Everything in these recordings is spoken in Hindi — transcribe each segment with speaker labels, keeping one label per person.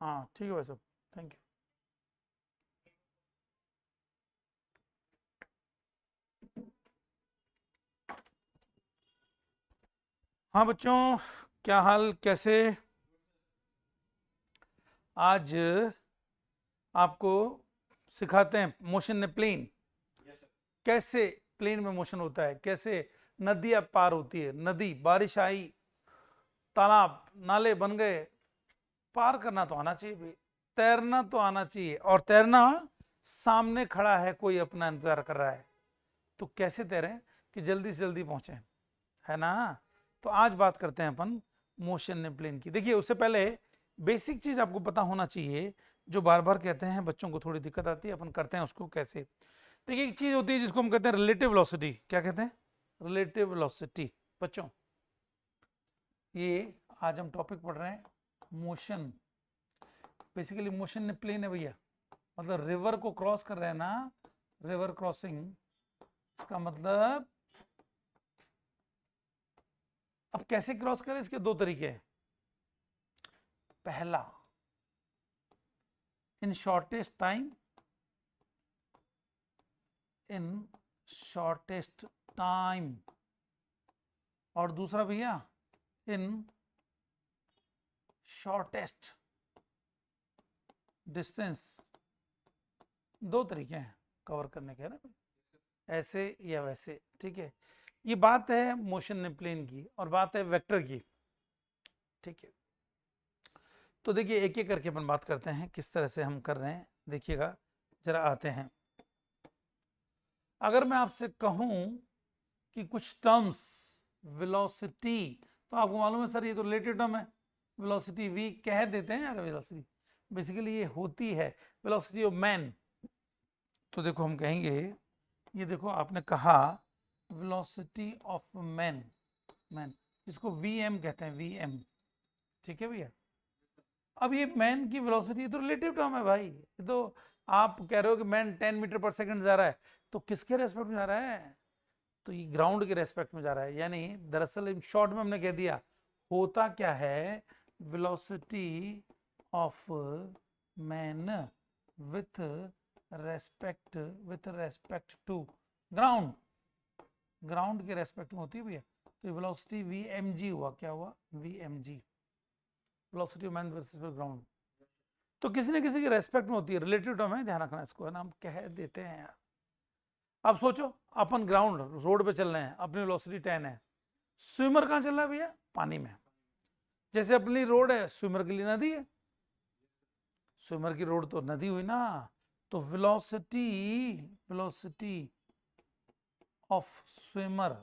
Speaker 1: हाँ ठीक है भाई साहब, थैंक यू। हाँ बच्चों, क्या हाल, कैसे? आज आपको सिखाते हैं मोशन ने प्लेन, कैसे प्लेन में मोशन होता है, कैसे नदियां पार होती है, नदी बारिश आई, तालाब नाले बन गए, पार करना तो आना चाहिए भाई, तैरना तो आना चाहिए। और तैरना, सामने खड़ा है कोई अपना इंतजार कर रहा है, तो कैसे तैरें कि जल्दी से जल्दी पहुंचे, है ना? तो आज बात करते हैं अपन मोशन ने प्लेन की। देखिए उससे पहले बेसिक चीज आपको पता होना चाहिए, जो बार बार कहते हैं बच्चों को थोड़ी दिक्कत आती है, अपन करते हैं उसको कैसे। देखिए एक चीज होती है जिसको हम कहते हैं रिलेटिव वेलोसिटी। क्या कहते हैं? Relative velocity. बच्चों ये आज हम टॉपिक पढ़ रहे हैं मोशन। बेसिकली मोशन ने प्लेन है भैया, मतलब रिवर को क्रॉस कर रहे हैं ना, रिवर क्रॉसिंग, इसका मतलब अब कैसे क्रॉस करें, इसके दो तरीके हैं। पहला, इन शॉर्टेस्ट टाइम, इन शॉर्टेस्ट टाइम, और दूसरा भैया इन शॉर्टेस्ट डिस्टेंस। दो तरीके हैं कवर करने के, है ना, ऐसे या वैसे, ठीक है। ये बात है मोशन ने प्लेन की, और बात है वेक्टर की, ठीक है। तो देखिए एक एक करके अपन बात करते हैं किस तरह से हम कर रहे हैं, देखिएगा जरा, आते हैं। अगर मैं आपसे कहूं कि कुछ टर्म्स, वेलोसिटी, तो आपको मालूम है सर ये तो रिलेटिव टर्म है, वेलोसिटी वी कह देते हैं यार, वेलोसिटी बेसिकली ये होती है वेलोसिटी ऑफ मैन। तो देखो हम कहेंगे, ये देखो आपने कहा वेलोसिटी ऑफ मैन, मैन, इसको वी एम कहते हैं, वी एम, ठीक है भैया। अब ये मैन की वेलोसिटी तो रिलेटिव टर्म है भाई, ये तो आप कह रहे हो कि मैन 10 मीटर पर सेकंड जा रहा है, तो किसके रेस्पेक्ट में जा रहा है? तो ये ग्राउंड के रेस्पेक्ट में जा रहा है। यानी दरअसल इन शॉर्ट में हमने कह दिया, होता क्या है, velocity of man with respect to ground, ground के रेस्पेक्ट में होती है भैया। तो वेलोसिटी वी एम जी हुआ, क्या हुआ, v m g, velocity of man with respect ground. तो किसी न किसी के रेस्पेक्ट में होती है, रिलेटिव टर्म है, ध्यान रखना इसको, है ना, हम कह देते हैं यार। अब सोचो अपन ग्राउंड रोड पे चल रहे हैं, अपनी वेलोसिटी 10 है, स्विमर कहाँ चल रहा है भैया? पानी में। जैसे अपनी रोड है, स्विमर के लिए नदी है, स्विमर की रोड तो नदी हुई ना। तो velocity, velocity of swimmer,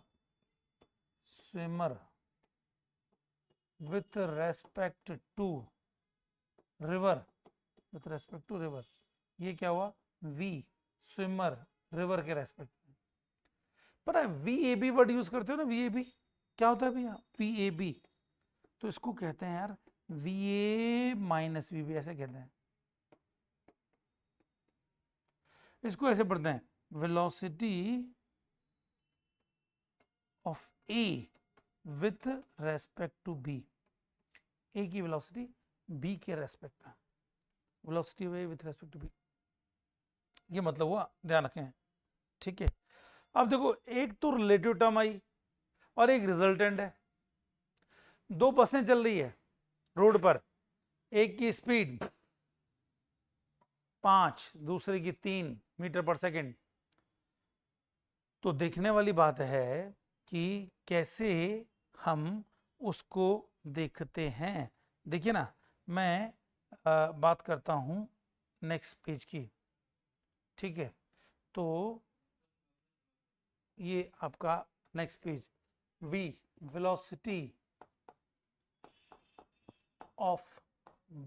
Speaker 1: swimmer with respect to river, with respect to river, ये क्या हुआ, वी, स्विमर रिवर के रेस्पेक्ट में। पता है v a b word use करते हो ना, वी ए बी क्या होता है भैया, वी ए बी, तो इसको कहते हैं यार V A minus we B, ऐसे कहते हैं। इसको ऐसे पढ़ते हैं, velocity of A with respect to B, A की वेलोसिटी बी के रेस्पेक्ट में, velocity of A with respect to B, ये मतलब हुआ, ध्यान रखें, ठीक है। अब देखो एक तो रिलेटिव टर्म आई और एक रिजल्टेंट है। दो बसें चल रही है रोड पर, एक की स्पीड 5, दूसरे की 3 मीटर पर सेकंड। तो देखने वाली बात है कि कैसे हम उसको देखते हैं। देखिए ना, मैं बात करता हूं नेक्स्ट पेज की, ठीक है। तो ये आपका next page, v, velocity of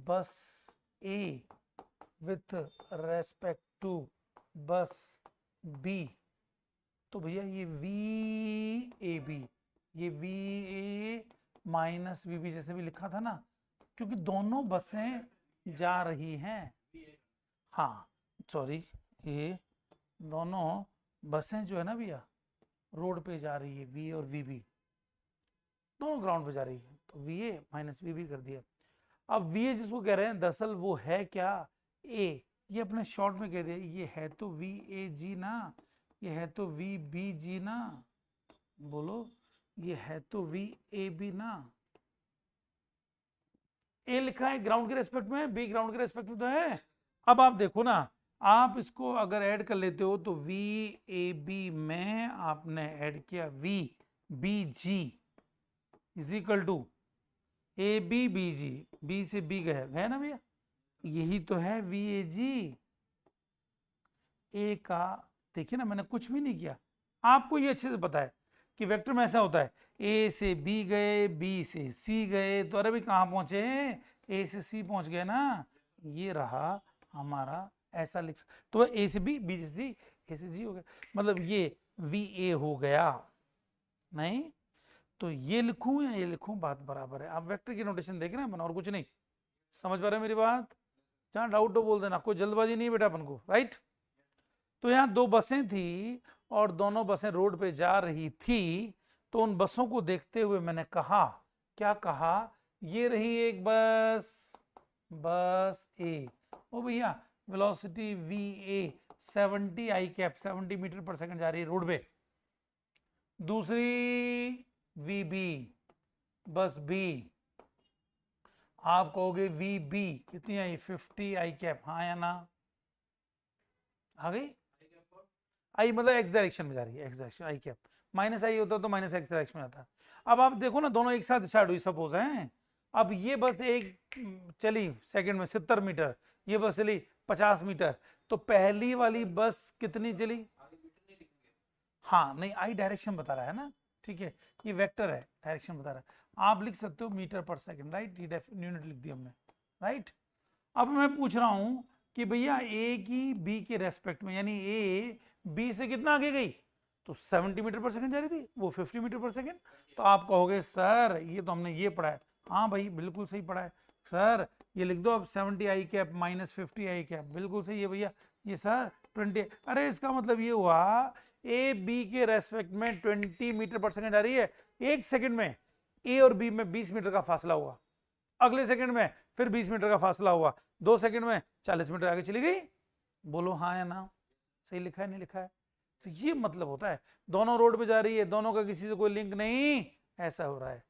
Speaker 1: bus a with respect to bus b. तो भैया ये वी ए बी, ये v A minus we b जैसे भी लिखा था ना, क्योंकि दोनों बसें जा रही हैं, हाँ सॉरी, ये दोनों बसें जो है ना भैया रोड पे जा रही है, वी और वी बी दोनों ग्राउंड पे जा रही है, तो v A minus we b कर दिया। अब वी ए जिसको कह रहे हैं दरअसल वो है क्या, ए। ये अपने शॉर्ट में कह दिया, ये है तो वी ए जी ना, ये है तो वी बी जी ना, बोलो ये है तो वी ए बी ना। ए लिखा है ग्राउंड के रेस्पेक्ट में, बी ग्राउंड के रेस्पेक्ट में तो है। अब आप देखो ना, आप इसको अगर ऐड कर लेते हो तो वी ए बी में आपने ऐड किया v b g is equal to a b b g, b से बी गए ना भैया, यही तो है वी ए जी। ए का देखिए ना, मैंने कुछ भी नहीं किया, आपको ये अच्छे से पता है कि वेक्टर में ऐसा होता है, ए से बी गए, बी से सी गए, तो अरे भी कहाँ पहुंचे, ए से सी पहुंच गए ना, ये रहा हमारा, ऐसा लिख, तो ए से बी से सी, ए से जी हो गया, मतलब ये वी ए हो गया। नहीं तो ये लिखूं या ये लिखूं, बात बराबर है। आप वेक्टर की नोटेशन देख रहे हैं अपन, और कुछ नहीं। समझ पा रहे हैं मेरी बात? जहां डाउट हो बोल देना, कोई जल्दबाजी नहीं बेटा अपन को, राइट। तो यहाँ दो बसें थी और दोनों बसें रोड पे जा रही थी, तो उन बसों को देखते हुए मैंने कहा, क्या कहा, ये रही एक बस, बस ए, ओ भैया velocity v a 70 i cap 70 metre per second जा रही है रोड पे। दूसरी वी बी, बस बी, आप कहोगे वी बी कितनी आई, 50 आई कैप, हाँ या ना, आ गई। आई मतलब एक्स डायरेक्शन में जा रही है, एक्स डायरेक्शन, आई कैप, माइनस आई होता तो माइनस एक्स डायरेक्शन में आता। अब आप देखो ना, दोनों एक साथ स्टार्ट हुई सपोज है। अब ये बस एक चली सेकंड में 70 मीटर, ये बस चली 50 मीटर, तो पहली वाली बस कितनी चली, हाँ नहीं आई डायरेक्शन बता रहा है ना, ठीक है, ये वेक्टर है, डायरेक्शन बता रहा है। आप लिख सकते हो मीटर पर सेकंड, राइट, ये यूनिट लिख दी हमने, राइट। अब मैं पूछ रहा हूं कि भैया ए की बी के रेस्पेक्ट में, यानी ए बी से कितना आगे गई, तो 70 मीटर पर सेकंड जा रही थी, वो 50 मीटर पर सेकंड। तो आप कहोगे सर ये तो हमने ये पढ़ा है, हाँ भाई बिल्कुल सही पढ़ा है सर, ये लिख दो अब 70 i cap minus 50 i cap, बिल्कुल सही है भैया। ये सर 20, अरे इसका मतलब ये हुआ ए बी के रेस्पेक्ट में 20 मीटर पर सेकंड जा रही है, एक सेकंड में ए और बी में 20 मीटर का फासला हुआ, अगले सेकंड में फिर 20 मीटर का फासला हुआ, 2 सेकंड में 40 मीटर आगे चली गई। बोलो हाँ या ना, सही लिखा है नहीं लिखा है? तो ये मतलब होता है दोनों रोड पे जा रही है, दोनों का किसी से कोई लिंक नहीं, ऐसा हो रहा है।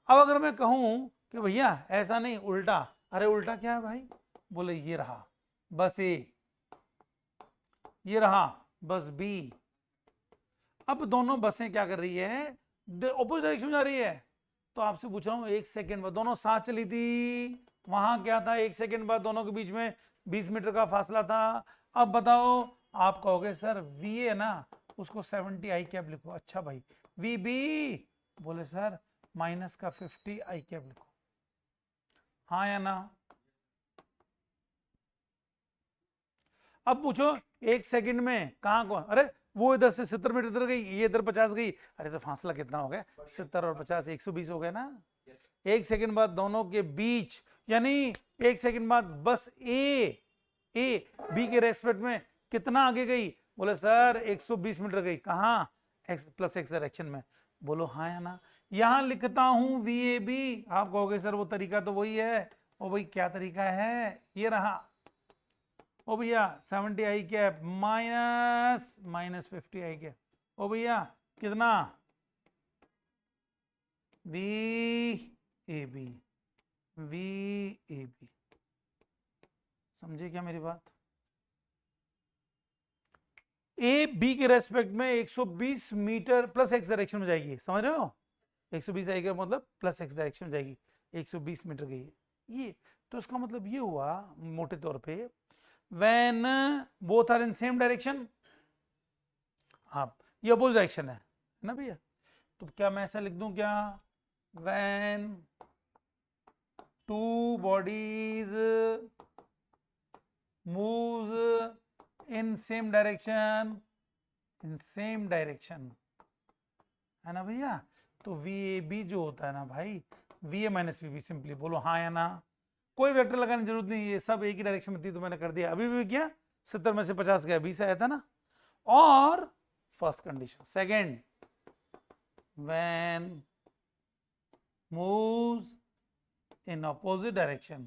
Speaker 1: अब अगर मैं कहूं कि भैया ऐसा नहीं उल्टा, अरे उल्टा क्या है भाई, बोले ये रहा बस ए, ये रहा बस बी। अब दोनों बसें क्या कर रही है, ऑपोजिट डायरेक्शन में जा रही है। तो आपसे पूछ रहा हूं, एक सेकंड बाद दोनों साथ चली थी, वहां क्या था, एक सेकंड बाद दोनों के बीच में 20 मीटर का फासला था। अब बताओ, आप कहोगे सर वी ए ना, उसको 70 आई कैप लिखो, अच्छा भाई वी बी, बोले सर माइनस का 50 आई कैप लिखो, हाँ या ना। अब पूछो एक सेकंड में कहां कौन, अरे वो इधर से 70 मीटर इधर गई, ये इधर 50 गई, अरे तो फासला कितना हो गया, 70 और 50 120 हो गया ना। एक सेकंड बाद दोनों के बीच, यानी एक सेकंड बाद बस ए बी के रेस्पेक्ट में कितना आगे गई, बोले सर 120 मीटर गई, कहाँ, एक्स प्लस एक्स डायरेक्शन में। बोलो हाँ या ना। यहां लिखता हूं वी ए बी, आप कहोगे सर वो तरीका तो वही है, ओ भाई क्या तरीका है, ये रहा, ओ भैया 70 i cap minus minus 50 i cap, ओ भैया कितना, v a b, v a b, समझे क्या मेरी बात? ए बी के रेस्पेक्ट में 120 मीटर प्लस एक्स डायरेक्शन में जाएगी, समझ रहे हो, 120 आई कैप मतलब प्लस एक्स डायरेक्शन में जाएगी, 120 मीटर गई ये। तो इसका मतलब ये हुआ मोटे तौर पे, when both are in same direction, हाँ ये अपोजिट डायरेक्शन है ना भैया, तो क्या मैं ऐसा लिख दूं क्या, when two bodies moves in same direction, in same direction, है ना भैया। तो वी ए बी जो होता है ना भाई, v A minus we b, simply बोलो हाँ या ना। कोई वेक्टर लगाने की जरूरत नहीं, ये सब एक ही डायरेक्शन में थी तो मैंने कर दिया। अभी भी क्या 70 में से 50 गया, 20 आया था ना। और first condition, second, when moves in opposite direction,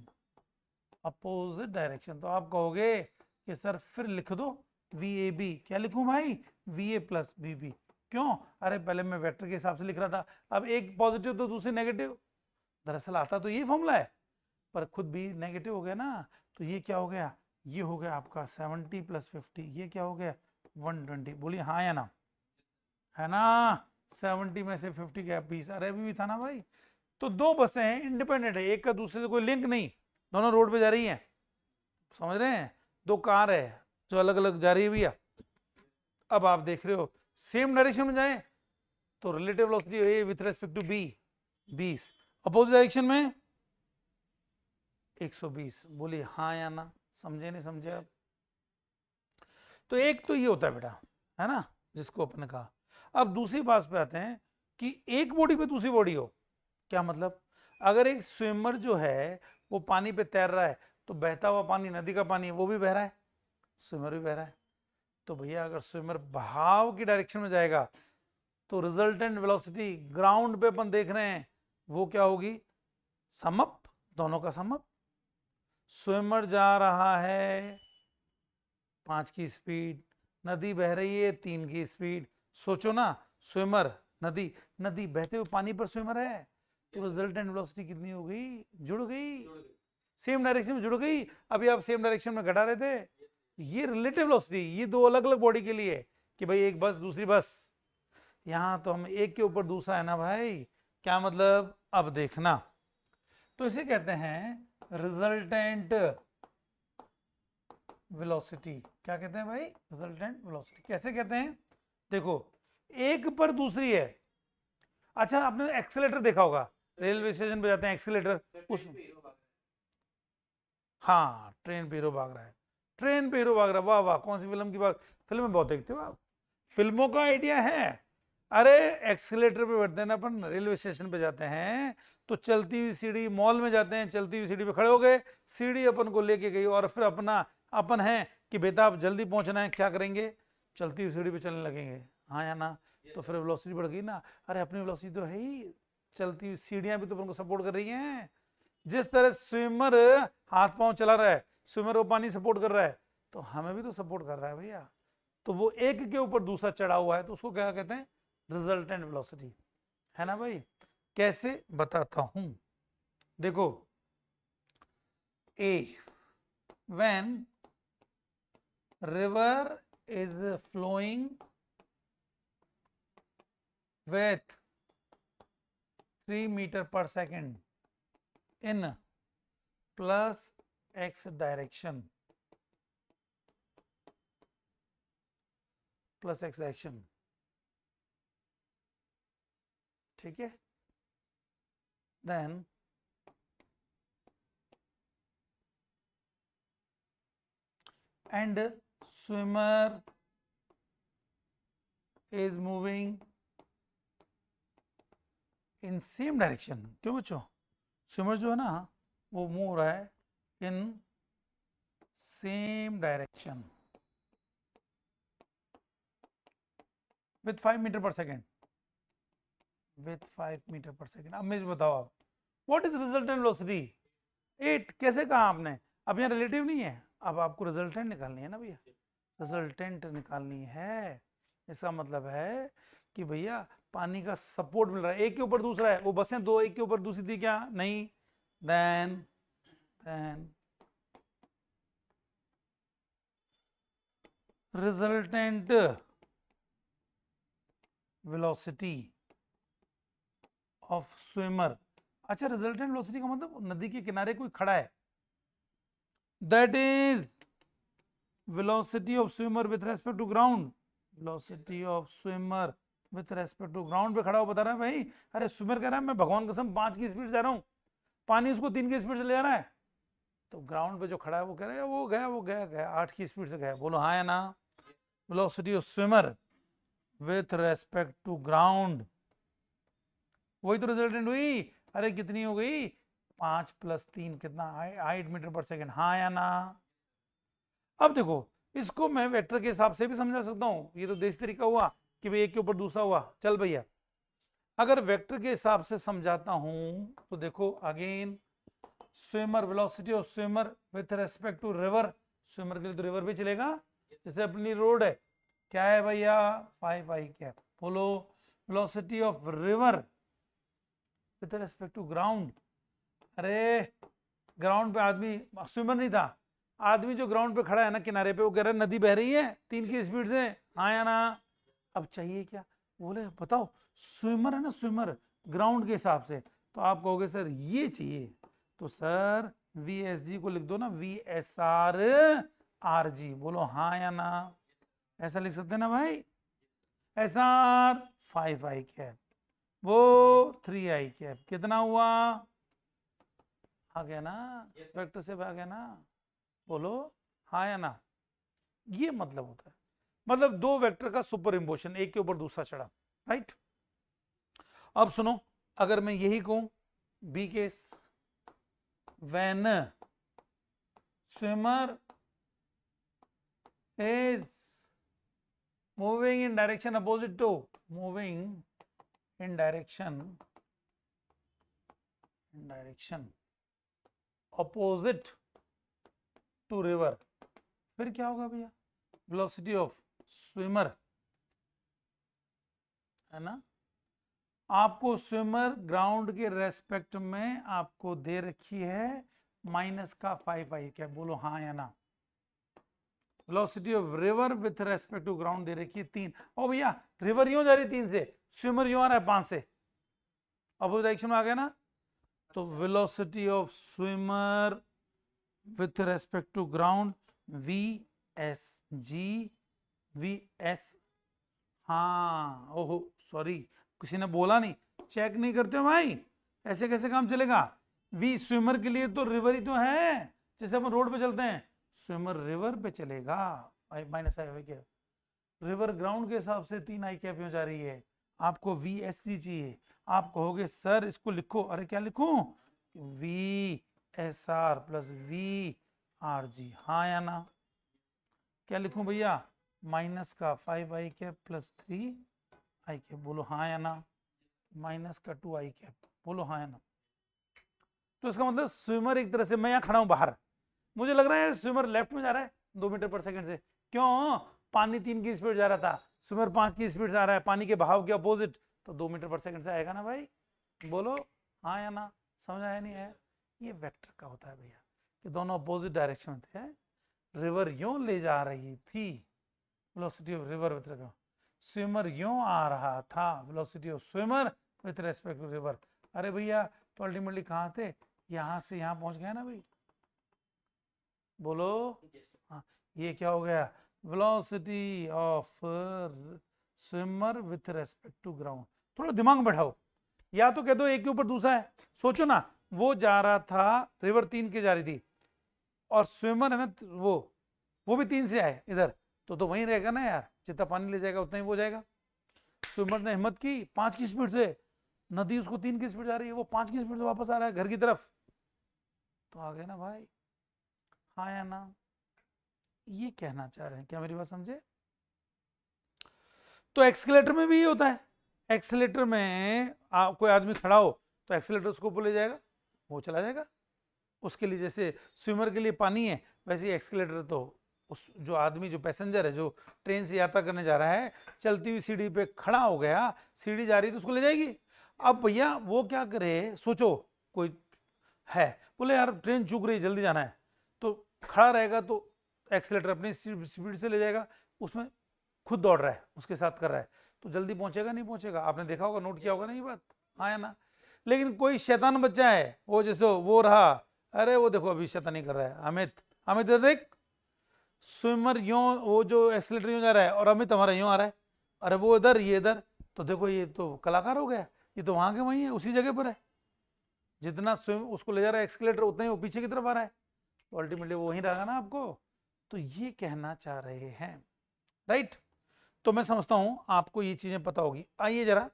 Speaker 1: opposite direction. तो आप कहोगे कि सर फिर लिख दो VAB। क्या लिखूं भाई? VA plus BB। क्यों? अरे पहले मैं वेक्टर के हिसाब से लिख रहा था, अब एक पॉजिटिव तो दूसरी नेगेटिव। दरअसल आता तो ये फॉर्मूला है, पर खुद भी नेगेटिव हो गया ना। तो ये क्या हो गया? ये हो गया आपका 70 + 50। ये क्या हो गया? 120। बोलिए हाँ या ना? है ना? 70 में से 50 गया 20। अरे अभी भी था ना भाई। तो दो बसें हैं, इंडिपेंडेंट है, एक का दूसरे से कोई लिंक नहीं, दोनों रोड पे जा रही हैं। समझ रहे हैं? दो कार है जो अलग अलग जा रही है भैया। अब आप देख रहे हो सेम डायरेक्शन में जाए तो relative velocity a with respect to b 20, opposite direction में 120। बोलिए हाँ या ना? समझे नहीं समझे आप? तो एक तो ये होता है बेटा, है ना, जिसको अपने कहा। अब दूसरी बात पे आते हैं कि एक बॉडी पे दूसरी बॉडी हो। क्या मतलब? अगर एक स्विमर जो है वो पानी पे तैर रहा है, तो बहता हुआ पानी, नदी का पानी, वो भी बह रहा है, स्विमर भी बह रहा है। तो भैया अगर स्विमर बहाव की डायरेक्शन में जाएगा तो रिजल्टेंट वेलोसिटी ग्राउंड पे अपन देख रहे हैं वो क्या होगी? समअप, दोनों का समअप। स्विमर जा रहा है 5 की स्पीड, नदी बह रही है 3 की स्पीड। सोचो ना, स्विमर, नदी, नदी बहते हुए पानी पर स्विमर है, तो रिजल्टेंट वेलोसिटी कितनी हो गई? जुड़ गई, सेम डायरेक्शन में जुड़ गई। अभी आप सेम डायरेक्शन में घटा रहे थे, ये रिलेटिव वेलोसिटी, ये दो अलग अलग बॉडी के लिए कि भाई एक बस दूसरी बस। यहां तो हम एक के ऊपर दूसरा है ना भाई। क्या मतलब? अब देखना, तो इसे कहते हैं रिजल्टेंट वेलोसिटी। क्या कहते हैं भाई? Resultant velocity. कैसे कहते हैं? देखो, एक पर दूसरी है। अच्छा, आपने एक्सीलेटर देखा होगा, रेलवे स्टेशन पे जाते हैं एक्सीलेटर, उस, हाँ, ट्रेन पे हीरो भाग रहा है, ट्रेन पे हीरो भाग रहा है। वाह वाह, कौन सी फिल्म की बात? फिल्में बहुत देखते हो आप, फिल्मों का आइडिया है। अरे एक्सीलेटर पे बैठते हैं ना अपन, रेलवे स्टेशन पे जाते हैं तो चलती हुई सीढ़ी, मॉल में जाते हैं चलती हुई सीढ़ी पे खड़े हो गए, सीढ़ी अपन को लेके गई और फिर अपना अपन है कि बेटा आप जल्दी पहुंचना है, क्या करेंगे? चलती हुई सीढ़ी पे चलने लगेंगे, हाँ या ना? तो फिर वेलोसिटी बढ़ गई ना। अरे अपनी वेलोसिटी तो है ही, चलती हुई सीढ़ियां भी तो अपन को सपोर्ट कर रही हैं। जिस तरह स्विमर हाथ पांव चला रहा है, स्विमर को पानी सपोर्ट कर रहा है, तो हमें भी तो सपोर्ट कर रहा है भैया। तो वो एक के ऊपर दूसरा चढ़ा हुआ है, तो उसको क्या कहते हैं? रिजल्टेंट वेलोसिटी, है ना भाई? कैसे बताता हूं, देखो, a, when river is flowing with 3 meter per second in plus x direction, plus x direction, ठीक है? then and swimmer is moving in same direction। क्यों बच्चों? स्विमर जो है ना वो मूव हो रहा है in same direction with 5 metre per second, with 5 metre per second. अब मुझे बताओ आप, व्हाट इज रिजल्टेंट वेलोसिटी? 8। कैसे कहा आपने? अब यहाँ रिलेटिव नहीं है, अब आपको रिजल्टेंट निकालनी है ना भैया, रिजल्टेंट निकालनी है। इसका मतलब है कि भैया पानी का सपोर्ट मिल रहा है, एक के ऊपर दूसरा है, वो बसें दो एक के ऊपर दूसरी थी क्या? नहीं। Then resultant velocity of swimmer. अच्छा, रिजल्टेंट वेलोसिटी का मतलब नदी के किनारे कोई खड़ा है, that is velocity of swimmer with respect to ground. Velocity of swimmer with respect to ground पे खड़ा हो, बता रहा है भाई। अरे स्विमर कह रहा है मैं भगवान कसम 5 की स्पीड जा रहा हूँ, पानी उसको 3 की स्पीड से ले जा रहा है, तो ग्राउंड पे जो खड़ा है वो कह रहा है वो गया 8 की स्पीड से गया। बोलो हाँ या ना? Velocity of swimmer with respect to ground, वही तो रिजल्टेंट हुई। अरे कितनी हो गई? 5 + 3 कितना? 8 मीटर पर सेकेंड, हाँ या ना? अब देखो, इसको मैं वेक्टर के हिसाब से भी समझा सकता हूँ, ये तो देसी तरीका हुआ कि भाई एक के ऊपर दूसरा हुआ। चल भैया, अगर वेक्टर के हिसाब से समझाता हूं तो देखो again, swimmer, velocity of swimmer with respect to river, swimmer के लिए तो रिवर भी चलेगा, जैसे अपनी रोड है, क्या है भैया 5i कैप। बोलो velocity of river with respect to ground, अरे ग्राउंड पे आदमी स्विमर नहीं था, आदमी जो ग्राउंड पे खड़ा है ना किनारे पे, वो कह रहा है नदी बह रही है 3 की स्पीड से, हाँ या ना। अब चाहिए क्या, बोले बताओ स्विमर है ना, स्विमर ग्राउंड के हिसाब से, तो आप कहोगे सर ये चाहिए, तो सर VSG को लिख दो ना VSR/RG, बोलो हाँ या ना, ऐसा लिख सकते ना भाई। SR 5i कैप, वो 3i कैप, कितना हुआ, आ गया ना, वेक्टर से आ गया ना, बोलो हाँ या ना। ये मतलब होता है, मतलब दो वेक्टर का सुपर इम्पोजिशन, एक के ऊपर दूसरा चढ़ा, राइट। अब सुनो, अगर मैं यही कहूं b case, when swimmer is moving in direction opposite to, moving in direction opposite to river, फिर क्या होगा भैया, वेलोसिटी ऑफ स्विमर है ना, आपको स्विमर ग्राउंड के रेस्पेक्ट में आपको दे रखी है माइनस का 5i कैप, बोलो हाँ या ना। Velocity of river with respect to ground दे रखी है 3, ओ भैया रिवर यूं जा रही 3 से, स्विमर यूं आ रहा है 5 से, अपोजिट डायरेक्शन में आ गया ना, तो velocity of swimmer with respect to ground VSG, VS, हाँ ओहो सॉरी, किसी ने बोला नहीं, चेक नहीं करते हो भाई, ऐसे कैसे काम चलेगा। वी स्विमर के लिए तो रिवर ही तो है, जैसे अपन रोड पे चलते हैं, स्विमर रिवर पे चलेगा, -i कैप, रिवर ग्राउंड के हिसाब से 3i कैप क्यों जा रही है, आपको VSG चाहिए। आप कहोगे सर इसको लिखो, अरे क्या लिखूं, VSR प्लस VRG, हाँ या ना, क्या लिखूं भैया, माइनस का 5i cap plus 3i cap, बोलो हाँ या ना, माइनस का 2i कैप, बोलो हाँ या ना। तो इसका मतलब स्विमर एक तरह से, मैं यहाँ खड़ा हूं बाहर, मुझे लग रहा है स्विमर लेफ्ट में जा रहा है 2 मीटर पर सेकंड से, क्यों, पानी 3 की स्पीड जा रहा था, स्विमर 5 की स्पीड से आ रहा है, पानी के बहाव के अपोजिट, तो 2 मीटर पर सेकंड से आएगा ना भाई, बोलो हाँ या ना, समझ आया नहीं है। ये वेक्टर का होता है भैया, कि दोनों अपोजिट डायरेक्शन में थे, रिवर यूं ले जा रही थी, velocity of river with respect, swimmer यूं आ रहा था, velocity of swimmer with respect to river, अरे भैया तो अल्टीमेटली कहाँ थे, यहां से यहां पहुंच गए ना भाई, बोलो हाँ, ये क्या हो गया, velocity of swimmer with respect to ground. थोड़ा दिमाग बैठाओ, या तो कह दो एक के ऊपर दूसरा है, सोचो ना, वो जा रहा था, रिवर 3 की जा रही थी, और स्विमर है ना वो भी 3 से आए इधर, तो वहीं रहेगा ना यार, जितना पानी ले जाएगा उतना ही वो जाएगा। स्विमर ने हिम्मत की 5 की स्पीड से, नदी उसको 3 की स्पीड जा रही है, वो 5 की स्पीड से वापस आ रहा है घर की तरफ, तो आ गए ना भाई, हाँ या ना। ये कहना चाह रहे हैं, क्या मेरी बात समझे। तो एक्सीलेटर में भी ये होता है, एक्सीलेटर में कोई आदमी खड़ा हो तो एक्सीलेटर उसको ऊपर ले जाएगा, वो चला जाएगा, उसके लिए जैसे स्विमर के लिए पानी है, वैसे ही एक्सीलेटर तो उस जो आदमी जो पैसेंजर है जो ट्रेन से यात्रा करने जा रहा है, चलती हुई सीढ़ी पे खड़ा हो गया, सीढ़ी जा रही तो उसको ले जाएगी। अब भैया वो क्या करे, सोचो कोई है, बोले यार ट्रेन चूक रही जल्दी जाना है, तो खड़ा रहेगा तो एक्सीलेटर अपनी स्पीड से ले जाएगा, उसमें खुद दौड़ रहा है उसके साथ कर रहा है, तो जल्दी पहुंचेगा नहीं पहुंचेगा, आपने देखा होगा, नोट किया होगा ना ये बात, हाँ या ना। लेकिन कोई शैतान बच्चा है, वो जैसे वो रहा, अरे वो देखो अभी शैतानी कर रहा है, अमित अमित देख, स्विमर यूं वो जो एक्सीलेटर यूं जा रहा है और अमित हमारा यूं आ रहा है, अरे वो इधर ये इधर, तो देखो ये तो कलाकार हो गया, ये तो वहां के वहीं है, उसी जगह पर है, जितना स्विम उसको ले जा रहा है एक्सीलेटर उतना ही वो पीछे की तरफ आ रहा है, तो अल्टीमेटली वो वहीं रहेगा ना आपको। तो ये कहना चाह रहे हैं, राइट। तो मैं समझता हूं आपको ये चीजें पता होगी। आइए जरा,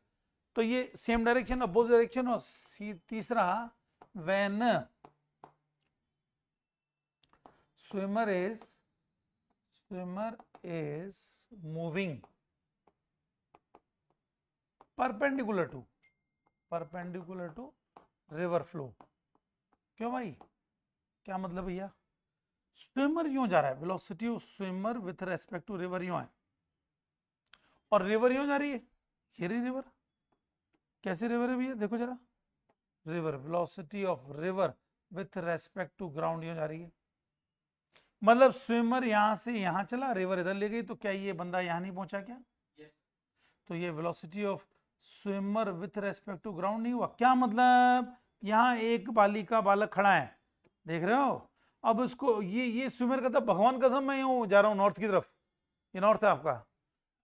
Speaker 1: तो ये सेम डायरेक्शन अपोजिट डायरेक्शन, और तीसरा when swimmer is moving perpendicular to river flow. क्यों भाई, क्या मतलब भैया, स्विमर यूं जा रहा है, velocity of swimmer with respect to river यूं है, और रिवर यूं जा रही है, ये रही रिवर। कैसी रिवर है भैया, देखो जरा, river, velocity of river with respect to ground यूं जा रही है। मतलब स्विमर यहां से यहां चला, रिवर इधर ले गई, तो क्या ये बंदा यहां नहीं पहुंचा क्या? तो ये velocity of swimmer with respect to ground नहीं हुआ क्या? मतलब यहाँ एक बालिका बालक खड़ा है, देख रहे हो, अब उसको ये स्विमर कहता भगवान कसम मैं यूं जा रहा हूँ नॉर्थ की तरफ, ये नॉर्थ है आपका,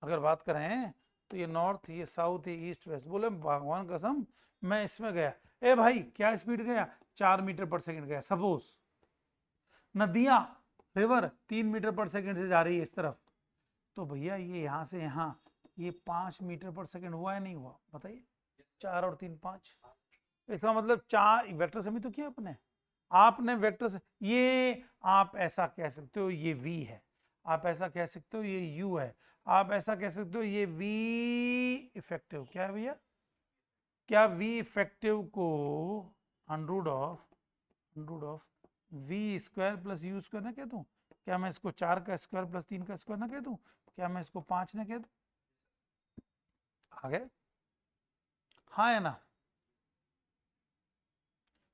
Speaker 1: अगर बात करें तो ये नॉर्थ, ये साउथ, ये ईस्ट वेस्ट, बोले भगवान कसम मैं इसमें गया, ए भाई क्या स्पीड गया, 4 मीटर पर सेकंड गया सपोज। नदियां, रिवर 3 मीटर पर सेकंड से जा रही है इस तरफ, तो भैया ये यहाँ से यहाँ ये 5 मीटर पर सेकंड हुआ है नहीं हुआ, बताइए? 4 और 3 5, इसका मतलब 4 वेक्टर समी तो किया अपने, आपने वेक्टर से, ये आप ऐसा कह सकते हो ये v है, आप ऐसा कह सकते हो ये u है, आप ऐसा कह सकते हो ये v इफेक्टिव, क्या है भैया, क्या v इफेक्टिव को under root of v square plus u square ना कह दूं? क्या मैं इसको 4 का स्क्वायर प्लस 3 का स्क्वायर ना कह दूं? क्या मैं इसको 5 ना कह दूं? आ गए? हाँ या ना?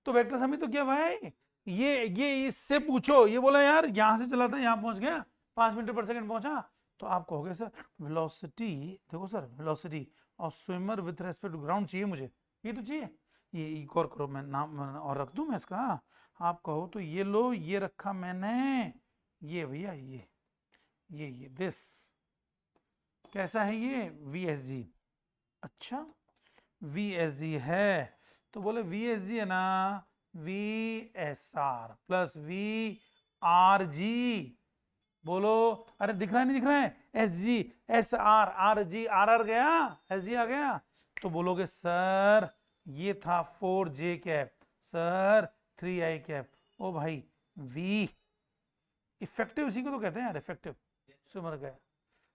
Speaker 1: तो वेक्टर समी तो क्या भाई, ये इससे पूछो, ये बोला यार यहां से चला था यहां पहुंच गया, 5 मीटर पर सेकंड पहुंचा, तो आप कहोगे सर वेलोसिटी, देखो सर वेलोसिटी और swimmer with respect to ground चाहिए मुझे, ये तो चाहिए, ये एक और करो, मैं नाम और रख दूं मैं इसका, आप कहो तो ये लो, ये रखा मैंने, ये भैया ये दिस कैसा है ये VSG, अच्छा VSG है, तो बोले VSG है ना, VSR प्लस VRG, बोलो, अरे दिख रहा है नहीं दिख रहा है, SG SR RG RR गया, SG आ गया, तो बोलोगे सर ये था 4J cap, sir 3I cap, ओ भाई V इफेक्टिव इसी को तो कहते हैं यार, इफेक्टिव स्विमर गया,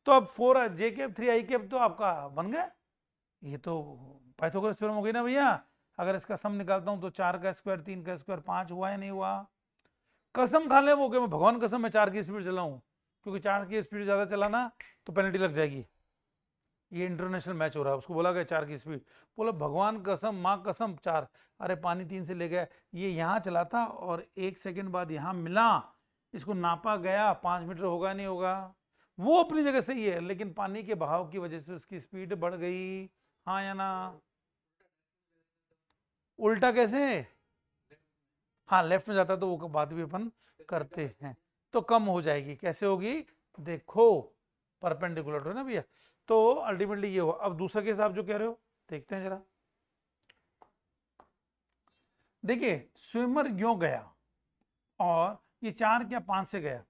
Speaker 1: तो अब 4J कैप 3I कैप तो आपका बन गया, ये तो पाइथागोरस थ्योरम हो गई ना भैया। अगर इसका सम निकालता हूं तो 4 का स्क्वायर 3 का स्क्वायर 5 हुआ या नहीं हुआ? कसम खा ले वो कि मैं भगवान कसम मैं 4 की स्पीड चलाऊं, क्योंकि 4 की स्पीड ज्यादा चलाना तो पेनल्टी लग जाएगी, ये इंटरनेशनल मैच हो रहा है, उसको बोला गया 4 की स्पीड, बोला भगवान कसम माँ कसम 4, अरे पानी 3 से ले गया, ये यहाँ चला था और 1 सेकंड बाद यहाँ मिला, इसको नापा गया 5 मीटर होगा नहीं होगा, वो अपनी जगह सही है, लेकिन पानी के बहाव की वजह से उसकी स्पीड बढ़ गई, हाँ या ना? उल्टा कैसे? हाँ लेफ्ट में जाता तो वो बात भी अपन करते हैं, तो कम हो जाएगी, कैसे होगी देखो, परपेंडिकुलर तो है ना भैया, तो अल्टीमेटली ये हो। अब दूसरा केस आप जो कह रहे हो देखते हैं जरा, देखिए स्विमर यूं गया और ये 4 क्या 5 से गया,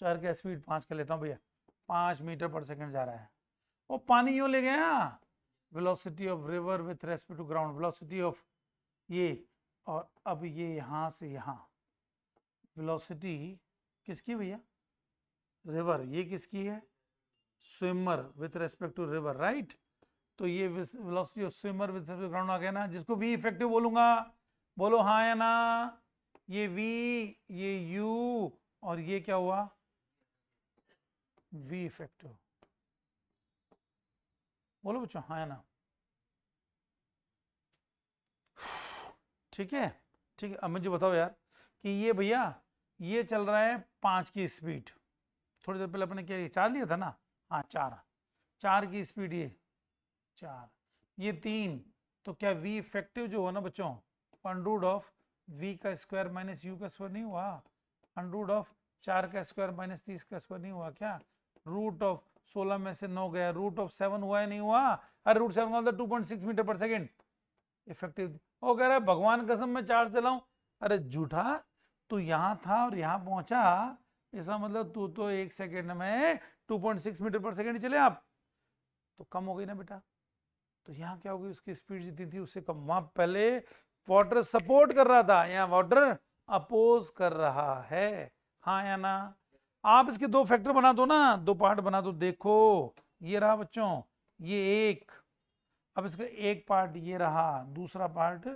Speaker 1: 4 का स्पीड 5 का लेता हूं भैया, 5 मीटर पर सेकंड जा रहा है, वो पानी यूं ले गया, velocity of river with respect to ground, velocity of ये, और अब ये यहां से यहां वेलोसिटी किसकी भैया, रिवर, ये किसकी है, swimmer with respect to river, right, तो ये velocity of swimmer with respect to ground आ गया ना, जिसको वी इफेक्टिव बोलूंगा, बोलो हाँ या ना? ये वी, ये यू, और ये क्या हुआ, वी इफेक्टिव, बोलो बच्चों हाँ या ना? ठीक है, ठीक है, अब मुझे बताओ यार कि ये भैया ये चल रहा है 5 की स्पीड, थोड़ी देर पहले अपने क्या ये 4 लिया था ना, हाँ 4 की स्पीड, ये 4, ये 3, तो क्या v इफेक्टिव जो हुआ ना बच्चों, अंडर ऑफ v का स्क्वायर माइनस u का स्क्वायर नहीं हुआ, अंडर ऑफ 4 का स्क्वायर माइनस 30 का स्क्वायर नहीं हुआ क्या, रूट ऑफ 16 में से 9 गया, रूट ऑफ 7 हुआ या नहीं हुआ, अरे रूट 7 का 2.6 मीटर पर सेकेंड इफेक्टिव, वो कह रहा है भगवान कसम मैं 4 चलाऊं, अरे झूठा, तू यहाँ था और यहाँ पहुंचा, इसका मतलब तू तो 1 सेकेंड में 2.6 मीटर पर सेकेंड चले आप, तो कम हो गई ना बेटा, तो यहाँ क्या होगी, उसकी स्पीड जितनी थी उससे कम, वहां पहले वाटर सपोर्ट कर रहा था, यहाँ वाटर अपोज कर रहा है, हाँ या ना? आप इसके 2 फैक्टर बना दो ना, 2 पार्ट बना दो, देखो ये रहा बच्चों, ये एक, अब इसका एक पार्ट ये रहा, दूसरा पार्ट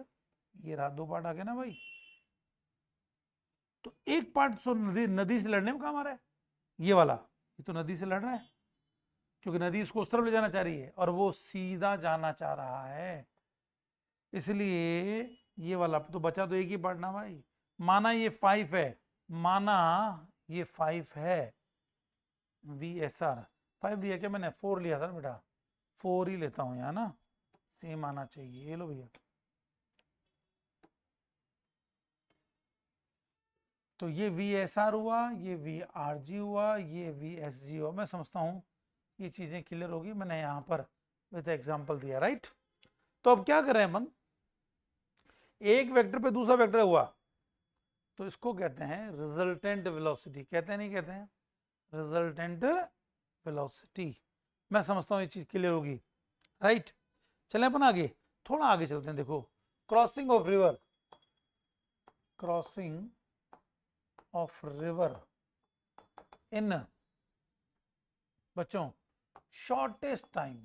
Speaker 1: ये रहा, 2 पार्ट आ गए ना भाई, तो एक पार्ट तो नदी नदी से लड़ने में काम आ रहा है, ये वाला, ये तो नदी से लड़ रहा है क्योंकि नदी उसको उस तरफ ले जाना चाह रही है और वो सीधा जाना चाह रहा है, इसलिए ये वाला तो बचा तो एक ही पार्ट ना भाई। माना ये 5 है, माना ये 5 है, VSR 5 लिया क्या मैंने, 4 लिया था बेटा, 4 ही लेता हूं यहाँ ना, सेम आना चाहिए, ये लो भैया। तो ये VSR हुआ, ये VRG हुआ, ये VSG हुआ। मैं समझता हूँ ये चीजें क्लियर होगी, मैंने यहाँ पर विद एग्जांपल दिया, राइट। तो अब क्या कर रहे हैं अपन, एक वेक्टर पे दूसरा वेक्टर हुआ तो इसको कहते हैं रिजल्टेंट वेलोसिटी, कहते हैं नहीं कहते हैं, रिजल्टेंट वेलोसिटी। मैं समझता हूँ ये चीज क्लियर होगी, राइट। चलें अपन आगे, थोड़ा आगे चलते हैं। देखो, crossing of river, crossing of river in बच्चों शॉर्टेस्ट टाइम,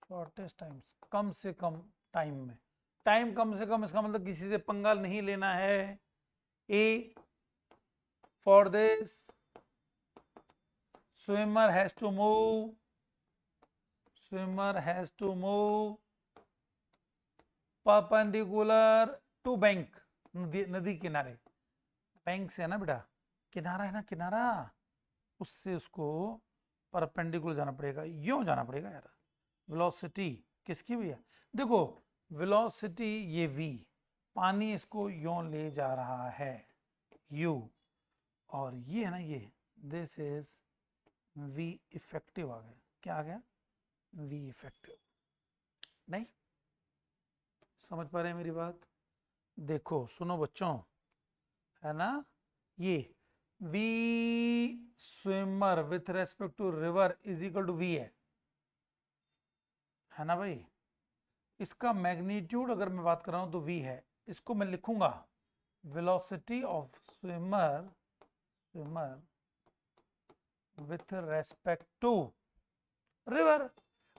Speaker 1: शॉर्टेस्ट टाइम, कम से कम टाइम में, टाइम कम से कम इसका मतलब किसी से पंगा नहीं लेना है। A for this swimmer has to move, swimmer has to move perpendicular to bank, नदी किनारे, बैंक से है ना बेटा, किनारा है ना किनारा, उससे उसको परपेंडिकुलर जाना पड़ेगा, यूं जाना पड़ेगा यार। वेलोसिटी किसकी भैया, देखो वेलोसिटी ये v, पानी इसको यूं ले जा रहा है u, और ये है ना ये, दिस इज v इफेक्टिव आ गया, क्या आ गया, v इफेक्टिव। नहीं समझ पा रहे हैं मेरी बात, देखो सुनो बच्चों, है ना, ये v swimmer with respect to river is equal to v है ना भाई। इसका मैग्नीट्यूड अगर मैं बात कर रहा हूं तो v है, इसको मैं लिखूंगा velocity of swimmer, swimmer with respect to river.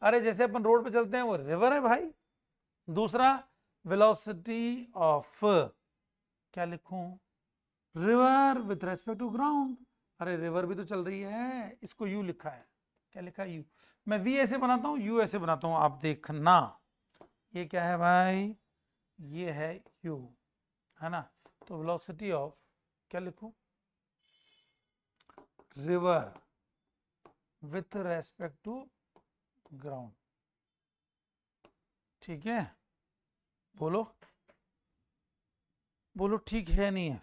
Speaker 1: अरे जैसे अपन रोड पे चलते हैं वो रिवर है भाई। दूसरा वेलोसिटी ऑफ, क्या लिखूं, river with respect to ground. अरे रिवर भी तो चल रही है, इसको यू लिखा है, क्या लिखा है, यू। मैं वी ऐसे बनाता हूं, यू ऐसे बनाता हूं, आप देखना। ये क्या है भाई, ये है यू, है ना। तो वेलोसिटी ऑफ, क्या लिखूं, river with respect to ground, ठीक है। बोलो बोलो ठीक है नहीं है,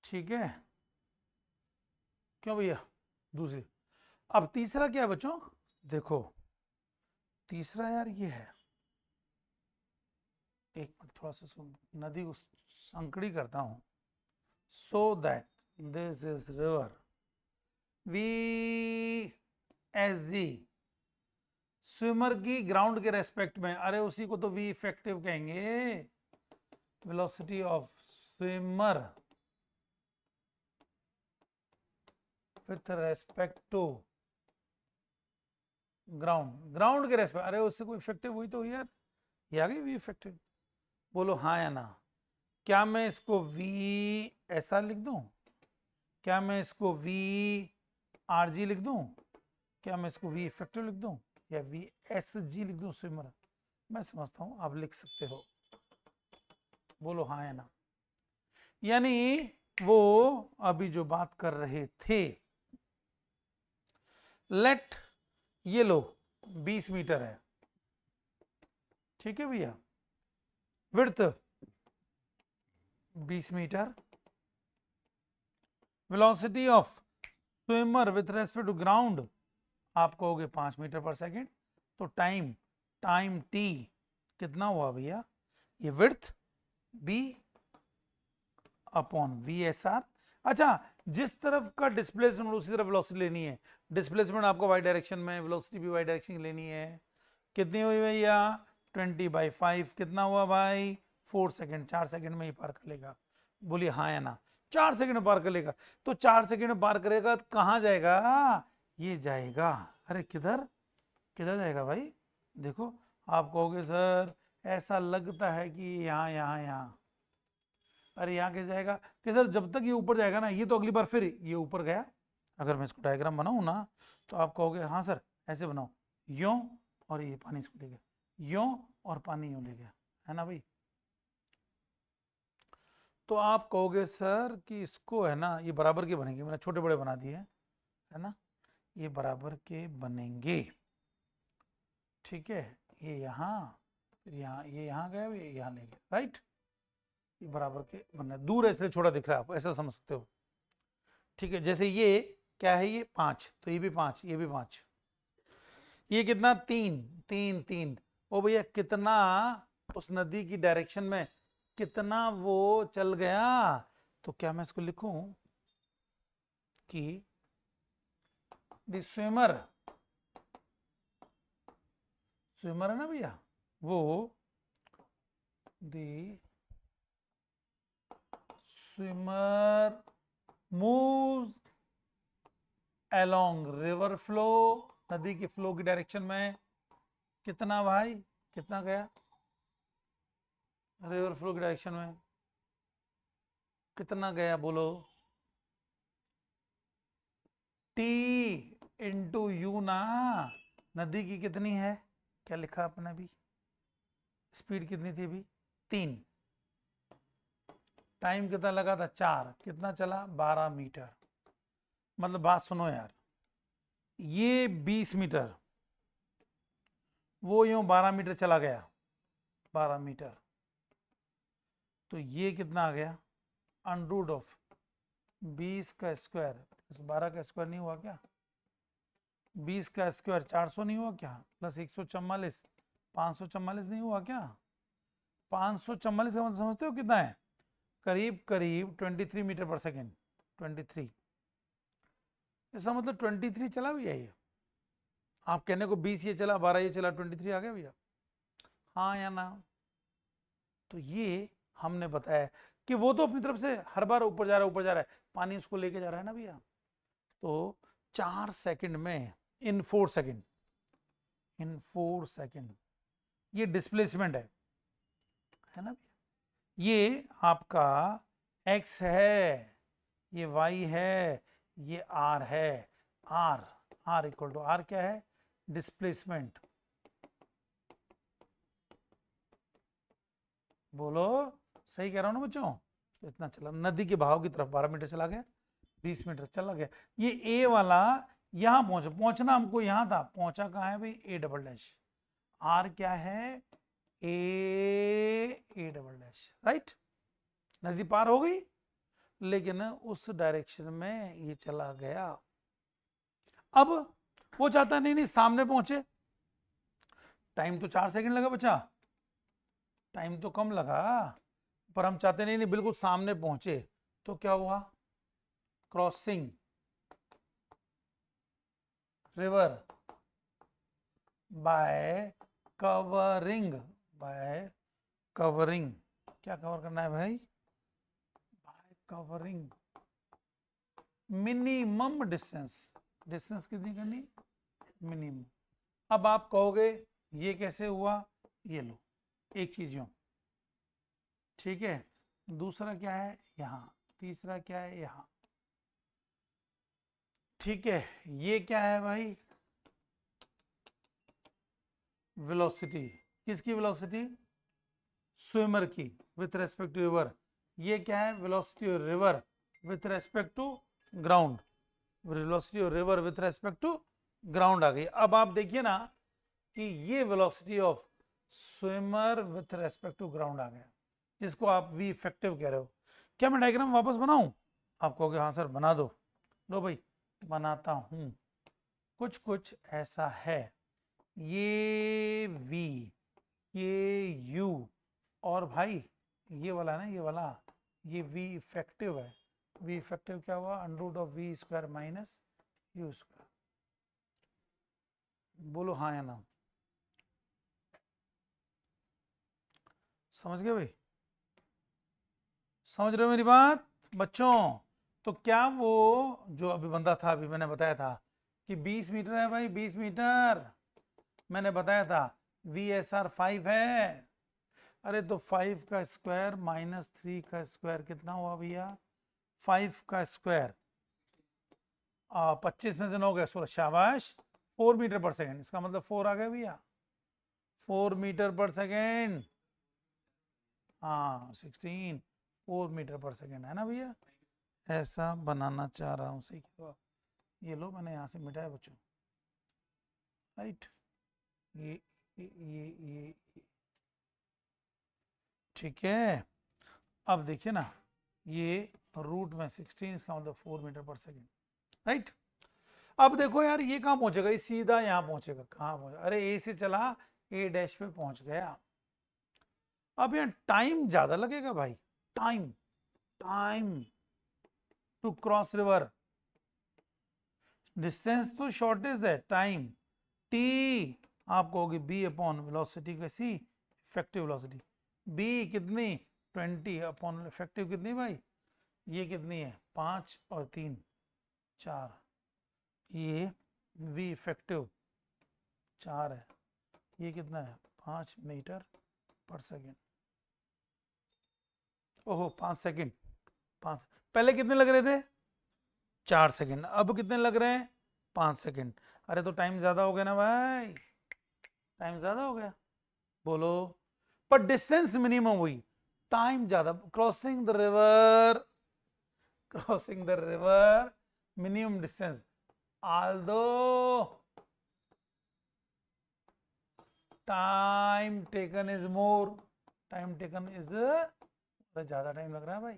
Speaker 1: ठीक है, क्यों भैया, दूसरी। अब तीसरा क्या है बच्चों, देखो तीसरा यार ये है, एक मिनट थोड़ा सा सुन, नदी को संकड़ी करता हूं, so that this is river, v s g, swimmer की ग्राउंड के रेस्पेक्ट में, अरे उसी को तो वी इफेक्टिव कहेंगे, velocity of swimmer with respect to ground, ground के रेस्पेक्ट, अरे उससे कोई इफेक्टिव हुई तो यार, ये आ गई वी इफेक्टिव। बोलो हाँ या ना, क्या मैं इसको वी ऐसा लिख दूं, क्या मैं इसको वी आर जी लिख दूं, क्या मैं इसको वी इफेक्टिव लिख दूं, या वी एस जी लिख दूं स्विमर। मैं समझता हूं आप लिख सकते हो, बोलो हाँ या ना। यानी वो अभी जो बात कर रहे थे, लेट ये लो 20 मीटर है, ठीक है भैया, width 20 metre, velocity of swimmer with respect to ground आप कहोगे 5 मीटर पर सेकेंड, तो टाइम, टाइम टी कितना हुआ भैया, ये width b upon v s r. अच्छा, जिस तरफ का डिस्प्लेसमेंट उसी तरफ वेलोसिटी लेनी है, डिस्प्लेसमेंट आपको वाई डायरेक्शन में, वेलोसिटी भी वाई डायरेक्शन लेनी है। कितनी हुई भैया, 20/5, कितना हुआ भाई, 4 सेकेंड, 4 सेकेंड में ही पार कर लेगा। बोलिए हाँ या ना, 4 सेकंड में पार कर लेगा। तो 4 सेकंड में पार करेगा तो कहाँ जाएगा, ये जाएगा। अरे किधर किधर जाएगा भाई, देखो। आप कहोगे सर ऐसा लगता है कि यहाँ यहाँ यहाँ, अरे यहाँ कैसे जाएगा कि सर जब तक ये ऊपर जाएगा ना, ये तो अगली बार फिर ये ऊपर गया। अगर मैं इसको डायग्राम बनाऊँ ना, तो आप कहोगे हाँ सर ऐसे बनाओ, यों और ये पानी इसको ले गया, यों और पानी यूं ले गया, है ना भाई। तो आप कहोगे सर कि इसको है ना, ये बराबर के बनेंगे, मैंने छोटे बड़े बना दिए है ना, ये बराबर के बनेंगे, ठीक है। ये यहाँ, फिर यहाँ, ये यहाँ गया, ये यहाँ ले गया, राइट। ये बराबर के बनना, दूर है इसलिए छोटा दिख रहा है, आप ऐसा समझ सकते हो, ठीक है। जैसे ये क्या है, ये 5, तो ये भी 5, ये भी 5, ये कितना 3 3 3। ओ भैया कितना उस नदी की डायरेक्शन में कितना वो चल गया। तो क्या मैं इसको लिखूं कि द स्विमर, स्विमर है ना भैया, वो the swimmer moves along river flow, नदी के फ्लो की डायरेक्शन में कितना भाई, कितना गया रिवर फ्लो की डायरेक्शन में, कितना गया बोलो, टी इंटू यू ना। नदी की कितनी है, क्या लिखा आपने अभी, स्पीड कितनी थी अभी 3, टाइम कितना लगा था 4, कितना चला 12 मीटर। मतलब बात सुनो यार, ये 20 मीटर, वो यूं 12 मीटर चला गया, 12 मीटर, तो ये कितना आ गया अंडरूट ऑफ 20 का स्क्वायर 12 का स्क्वायर, नहीं हुआ क्या, 20 का स्क्वायर 400 नहीं हुआ क्या, प्लस 144 544 नहीं हुआ क्या। 544 का मतलब समझते हो कितना है, करीब करीब 23 मीटर पर सेकेंड, 23, इसका मतलब 23 चला भैया ये। आप कहने को 20 ये चला, 12 ये चला, 23 आ गया भैया, हाँ या ना। तो ये हमने बताया कि वो तो अपनी तरफ से हर बार ऊपर जा रहा है, ऊपर जा रहा है, पानी उसको लेके जा रहा है ना भैया। तो 4 सेकंड में, इन 4 सेकंड, इन 4 सेकंड ये डिस्प्लेसमेंट है ना भैया। ये आपका x है, ये y है, ये r है, r इक्वल टू r क्या है, डिस्प्लेसमेंट। बोलो सही कह रहा हूं ना बच्चों। तो इतना चला नदी के बहाव की तरफ, 12 मीटर चला गया, 20 मीटर चला गया। ये ए वाला यहां पहुंचना हमको यहां था, पहुंचा कहां है भाई, ए डबल डैश, आर क्या है, ए डबल डैश, राइट। नदी पार हो गई, लेकिन उस डायरेक्शन में ये चला गया। अब वो चाहता नहीं सामने पहुंचे, टाइम तो 4 सेकंड लगा बच्चा, टाइम तो कम लगा, पर हम चाहते नहीं बिल्कुल सामने पहुंचे। तो क्या हुआ, crossing river bye covering, bye covering, क्या कवर करना है भाई, bye covering minimum distance, distance कितनी करनी, मिनिमम। अब आप कहोगे ये कैसे हुआ, ये लो एक चीज यूं, ठीक है, दूसरा क्या है यहां, तीसरा क्या है यहां, ठीक है। ये क्या है भाई, वेलोसिटी, किसकी वेलोसिटी, स्विमर की विथ रेस्पेक्ट टू रिवर। ये क्या है, velocity of river with respect to ground, velocity of river with respect to ground आ गई। अब आप देखिए ना कि ये velocity of swimmer with respect to ground आ गया, जिसको आप वी इफेक्टिव कह रहे हो। क्या मैं डायग्राम वापस बनाऊं, आप कहोगे हाँ सर बना दो, लो भाई बनाता हूं। कुछ कुछ ऐसा है, ये वी, ये यू, और भाई ये वाला ना, ये वाला, ये वी इफेक्टिव है। वी इफेक्टिव क्या हुआ, under of v square minus u square. बोलो हाँ या ना, समझ गए भाई, समझ रहे हो मेरी बात। बच्चों तो क्या वो जो अभी बंदा था, अभी मैंने बताया था कि 20 मीटर है भाई, 20 मीटर मैंने बताया था, VSR 5 है। अरे तो 5 का स्क्वायर माइनस 3 का स्क्वायर कितना हुआ भैया? 5 का स्क्वायर 25 में से 9 गया 16, शाबाश। 4 मीटर पर सेकेंड, इसका मतलब 4 आ गया भैया, 4 मीटर पर सेकेंड। हाँ 16, 4 मीटर पर सेकेंड है ना भैया। ऐसा बनाना चाह रहा हूँ, सही तो ये लो मैंने यहाँ से मिटाया बच्चों, राइट। ये ठीक है। अब देखिए ना, ये रूट में 16, इसका मतलब 4 मीटर पर सेकेंड, राइट। अब देखो यार ये कहाँ पहुंचेगा, ये सीधा यहाँ पहुंचेगा, कहाँ पहुंचेगा? अरे ए से चला ए डैश पे पहुंच गया। अब यहाँ टाइम ज्यादा लगेगा भाई, time time to cross river, distance तो शॉर्टेज है, टाइम टी आपको होगी बी अपॉन वेलोसिटी कैसी, इफेक्टिव वेलोसिटी, बी कितनी 20 अपॉन इफेक्टिव कितनी भाई, ये कितनी है 5 और 3 4, ये वी इफेक्टिव 4 है, ये कितना है 5 मीटर पर सेकेंड। ओहो 5 सेकेंड, 5 पहले कितने लग रहे थे 4 सेकेंड, अब कितने लग रहे हैं 5 सेकेंड। अरे तो टाइम ज्यादा हो गया ना भाई, टाइम ज्यादा हो गया, बोलो। पर डिस्टेंस मिनिमम हुई, टाइम ज्यादा, crossing the river, crossing the river minimum distance, although time taken is more, time taken is ज्यादा टाइम लग रहा है भाई,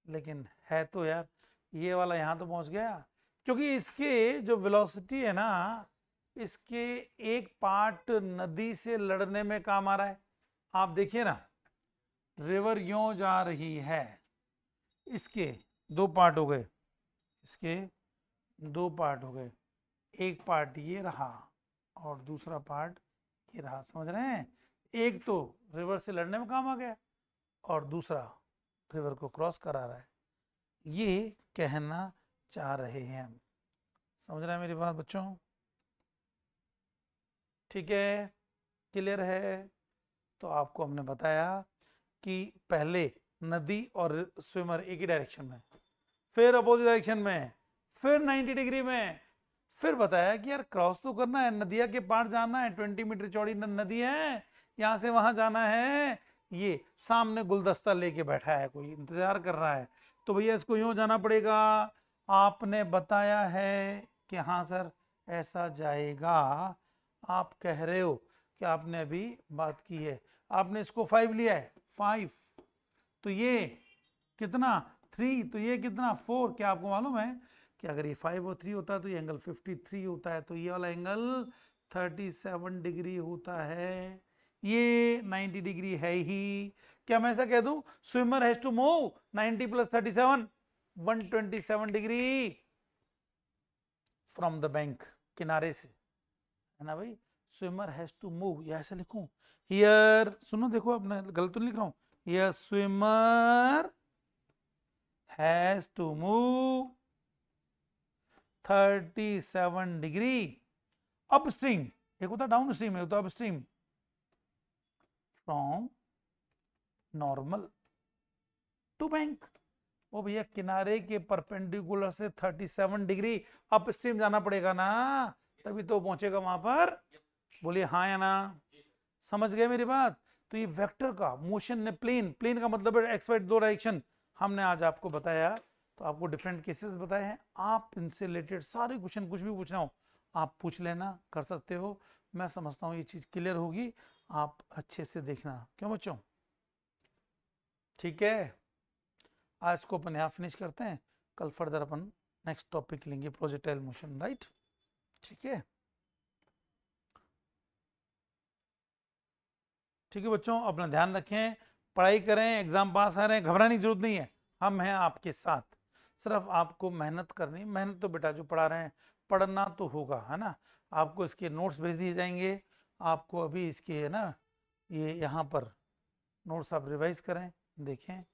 Speaker 1: लेकिन है तो यार ये वाला यहां तो पहुंच गया, क्योंकि इसके जो वेलोसिटी है ना, इसके एक पार्ट नदी से लड़ने में काम आ रहा है। आप देखिए ना, रिवर यूं जा रही है, इसके दो पार्ट हो गए, इसके दो पार्ट हो गए, एक पार्ट ये रहा और दूसरा पार्ट ये रहा, समझ रहे हैं? एक तो रिवर से लड़ने में काम आ गया और दूसरा रिवर को क्रॉस करा रहा है, ये कहना चाह रहे हैं हम। समझ रहे हैं मेरी बात बच्चों? ठीक है, क्लियर है? तो आपको हमने बताया कि पहले नदी और स्विमर एक ही डायरेक्शन में, फिर अपोजिट डायरेक्शन में, फिर 90 डिग्री में, फिर बताया कि यार क्रॉस तो करना है, नदिया के पार जाना है, 20 मीटर चौड़ी नदी है, यहां से वहां जाना है। ये सामने गुलदस्ता लेके बैठा है, कोई इंतजार कर रहा है, तो भैया इसको यूं जाना पड़ेगा। आपने बताया है कि हाँ सर ऐसा जाएगा, आप कह रहे हो कि आपने अभी बात की है, आपने इसको 5 लिया है, 5 तो ये कितना 3, तो ये कितना 4। क्या आपको मालूम है कि अगर ये 5 और 3 होता है तो ये एंगल 53 होता है, तो ये वाला एंगल 37 डिग्री होता है, ये 90 डिग्री है ही। क्या मैं ऐसा कह दूं स्विमर हैज टू मूव 90 प्लस 37, 127 डिग्री फ्रॉम द बैंक, किनारे से, है ना भाई। स्विमर हैज टू मूव, या ऐसे लिखूं हियर, सुनो देखो अपना गलत तो नहीं लिख रहा हूं, here swimmer has to move 37 degree upstream, एक होता डाउन स्ट्रीम, एक होता upstream, from normal to bank. वो भैया किनारे के परपेंडिकुलर से 37 डिग्री अपस्ट्रीम जाना पड़ेगा ना, तभी तो पहुंचेगा वहां पर। बोलिए हाँ या ना, समझ गए मेरी बात? तो ये वेक्टर का मोशन ने, प्लेन, प्लेन का मतलब है एक्स वाई दो डायरेक्शन, हमने आज आपको बताया। तो आपको डिफरेंट केसेस बताए हैं, आप इनसे रिलेटेड सारे क्वेश्चन कुछ भी पूछना हो आप पूछ लेना, कर सकते हो। मैं समझता हूँ ये चीज क्लियर होगी, आप अच्छे से देखना, क्यों बच्चों? ठीक है, आज को अपन यहाँ फिनिश करते हैं, कल फर्दर अपन नेक्स्ट टॉपिक लेंगे, प्रोजेक्टाइल मोशन, राइट? ठीक है, ठीक है बच्चों, अपना ध्यान रखें, पढ़ाई करें, एग्जाम पास आ रहे हैं, घबराने की जरूरत नहीं है, हम हैं आपके साथ, सिर्फ आपको मेहनत करनी। मेहनत तो बेटा जो पढ़ा रहे हैं पढ़ना तो होगा, है ना। आपको इसके नोट्स भेज दिए जाएंगे, आपको अभी इसके है ना, ये यहाँ पर नोट्स आप रिवाइज करें, देखें,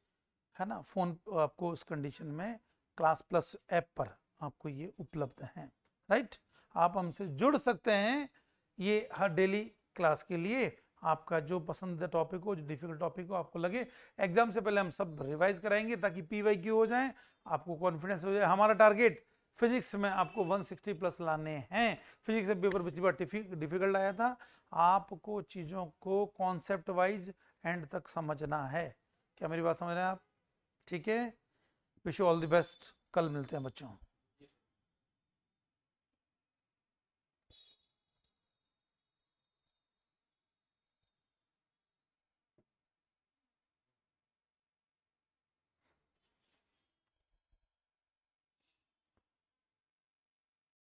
Speaker 1: है ना। फोन आपको उस कंडीशन में क्लास प्लस ऐप पर आपको ये उपलब्ध है, राइट। आप हमसे जुड़ सकते हैं ये हर डेली क्लास के लिए। आपका जो पसंदीदा टॉपिक हो, जो डिफिकल्ट टॉपिक हो, आपको लगे एग्जाम से पहले हम सब रिवाइज कराएंगे ताकि PYQ हो जाए, आपको कॉन्फिडेंस हो जाए। हमारा टारगेट फिजिक्स में आपको 160 प्लस लाने हैं। फिजिक्स से पेपर पिछली बार डिफिकल्ट आया था, आपको चीज़ों को कॉन्सेप्ट वाइज एंड तक समझना है। क्या मेरी बात समझ रहे हैं आप? ठीक है, wish you all the best. कल मिलते हैं बच्चों।